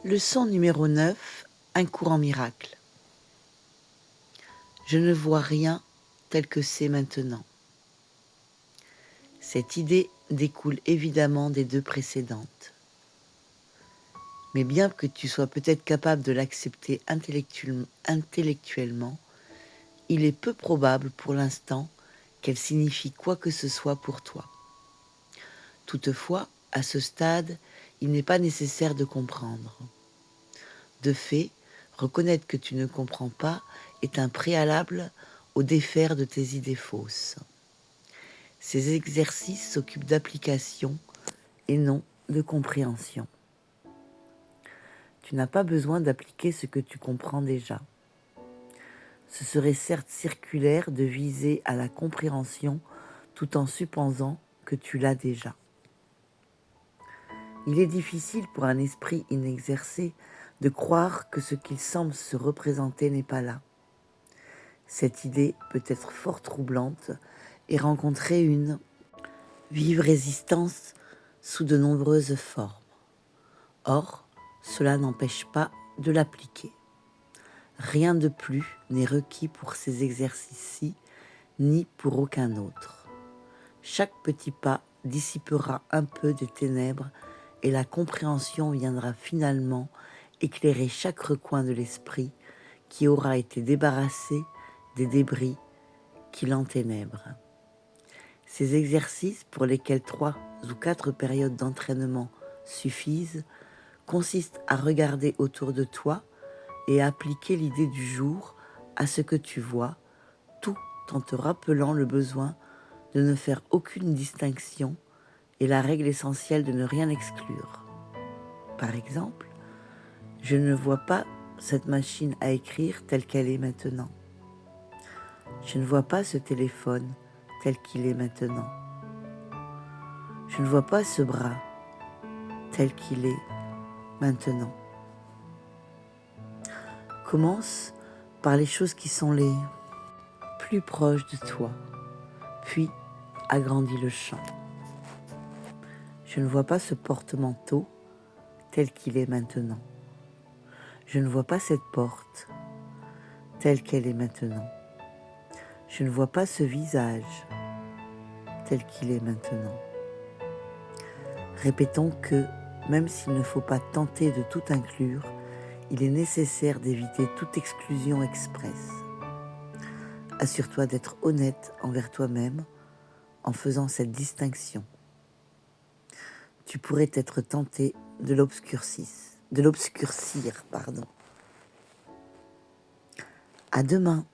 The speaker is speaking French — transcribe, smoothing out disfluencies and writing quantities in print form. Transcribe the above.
Leçon numéro 9, un courant miracle. Je ne vois rien tel que c'est maintenant. Cette idée découle évidemment des deux précédentes. Mais bien que tu sois peut-être capable de l'accepter intellectuellement, il est peu probable pour l'instant qu'elle signifie quoi que ce soit pour toi. Toutefois, à ce stade, il n'est pas nécessaire de comprendre. De fait, reconnaître que tu ne comprends pas est un préalable au défaire de tes idées fausses. Ces exercices s'occupent d'application et non de compréhension. Tu n'as pas besoin d'appliquer ce que tu comprends déjà. Ce serait certes circulaire de viser à la compréhension tout en supposant que tu l'as déjà. Il est difficile pour un esprit inexercé de croire que ce qu'il semble se représenter n'est pas là. Cette idée peut être fort troublante et rencontrer une vive résistance sous de nombreuses formes. Or, cela n'empêche pas de l'appliquer. Rien de plus n'est requis pour ces exercices-ci, ni pour aucun autre. Chaque petit pas dissipera un peu des ténèbres et la compréhension viendra finalement éclairer chaque recoin de l'esprit qui aura été débarrassé des débris qui l'enténèbrent. Ces exercices, pour lesquels 3 ou 4 périodes d'entraînement suffisent, consistent à regarder autour de toi et à appliquer l'idée du jour à ce que tu vois, tout en te rappelant le besoin de ne faire aucune distinction et la règle essentielle de ne rien exclure. Par exemple, je ne vois pas cette machine à écrire telle qu'elle est maintenant. Je ne vois pas ce téléphone tel qu'il est maintenant. Je ne vois pas ce bras tel qu'il est maintenant. Commence par les choses qui sont les plus proches de toi, puis agrandis le champ. Je ne vois pas ce porte-manteau tel qu'il est maintenant. Je ne vois pas cette porte telle qu'elle est maintenant. Je ne vois pas ce visage tel qu'il est maintenant. Répétons que, même s'il ne faut pas tenter de tout inclure, il est nécessaire d'éviter toute exclusion expresse. Assure-toi d'être honnête envers toi-même en faisant cette distinction. Tu pourrais être tenté de l'obscurcir. À demain.